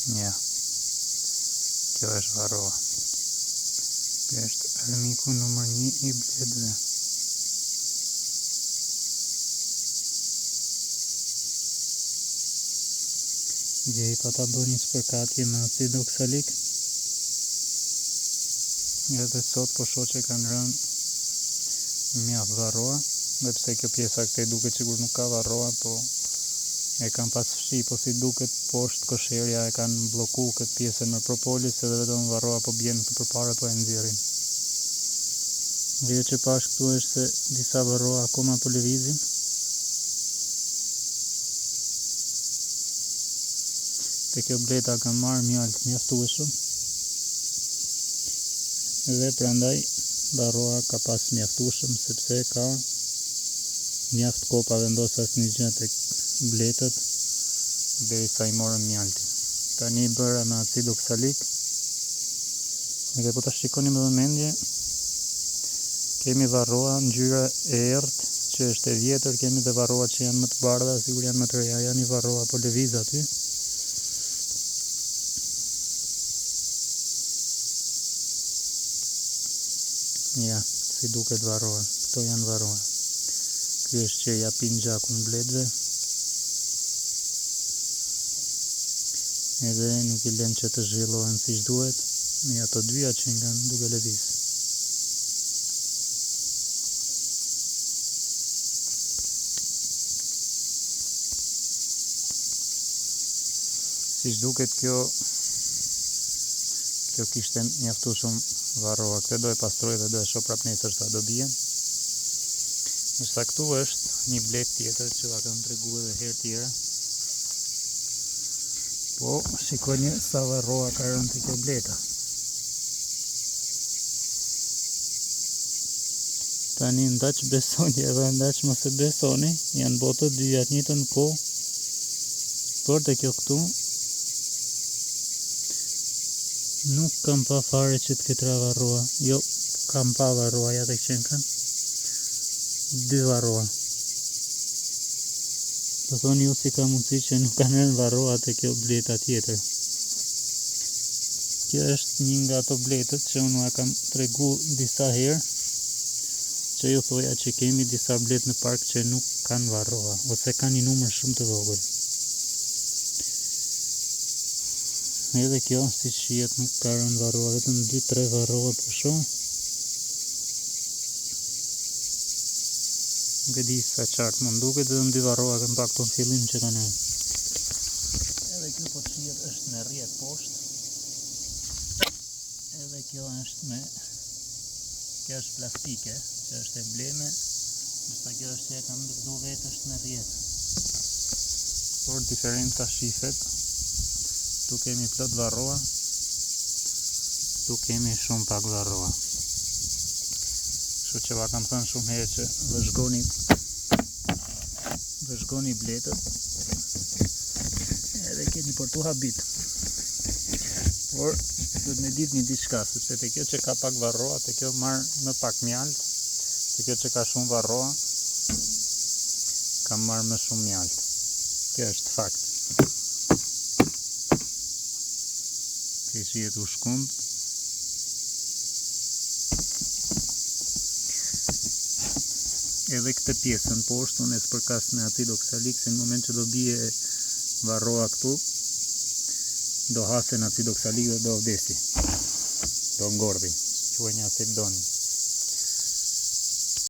Ja, kjo është varroa. Kjo është armiku numër 1 i bledhve. Gjej pa ta bëni spërkatje me acid oksalik. Edhe sot po shoh që kanë rënë mjaft varroa, dhe pse kjo pjesa këtej duket sikur nuk ka varroa, po e kanë pas fshi, po si duket poshtë kosherja e kanë bloku këtë pjesën me propolis, edhe vetëm varroa po bjen këtu përpara po e nxjerrin. Dhe që pash këtu është se disa varroa akoma po lëvizin. Te kjo bleta ka marrë mjalt mjaftueshëm. Dhe prandaj varroa ka pas mjaftueshëm sepse ka mjaft kohë pa vendosur asnjë gjë tek bletët derisa i morën mjaltin. Tani i bëra me acid oksalik. Edhe po ta shikoni me vëmendje, kemi varroa ngjyra e errët që është e vjetër, kemi dhe varroa që janë më të bardha, sigur janë më të reja, janë i varroa po lëviz aty. Ja, si duket varroa. Këto janë varroa. Ky është që ja pin gjakun bledhve. Edhe nuk i lën që të zhvillohen siç duhet, me ato dyja që kanë duke lëviz. Siç duket kjo kishte mjaftu shumë varroa. Këtë do e pastroj dhe do e shoh prap nesër sa do bien. Ndërsa këtu është një blet tjetër që va kam treguar edhe herë tjera. Po, shikoni sa varroa ka rënë te kjo bleta. Tani ndaç besoni edhe ndaç mos e besoni, janë botë dyja të njëjtën kohë. Por te kjo këtu nuk kam pa fare që të ketë ra varroa. Jo, kam pa varroa, ja tek qenë kanë. 2 varroa. Do thoni ju si ka mundësi që nuk kanë rënë varroa te kjo bleta tjetër. Kjo është një nga ato bletët që unë ja kam tregu disa herë, që ju thoja që kemi disa blet në park që nuk kanë varroa, ose kanë një numër shumë të vogël. Edhe kjo, si shihet, nuk ka rënë varroa, vetëm 2-3 varroa po shoh. Nuk e di sa qartë mund duket, edhe 2 varroa kanë pak në fillim që kanë rënë. Edhe kjo po shihet është me rrjet poshtë. Edhe kjo është plastike, që është e bleme, ndërsa kjo është që e kam këtu vetë është me rrjet. Por diferenca shihet. Këtu kemi plot varroa, këtu kemi shumë pak varroa. Kështu që va kam thënë shumë herë që vëzhgoni bletët, edhe keni për tu habit. Por duhet me ditë një diçka, sepse te kjo që ka pak varroa, te kjo marr më pak mjalt, te kjo që ka shumë varroa, ka marr më shumë mjalt. Kjo është fakt. Që shihet u shkund. Edhe këtë pjesën poshtë unë e spërkas me acid oksalik, se në moment që do bie varroa këtu, do hasen acid oksalik dhe do vdesi. Do ngordhi, quhen acidoni.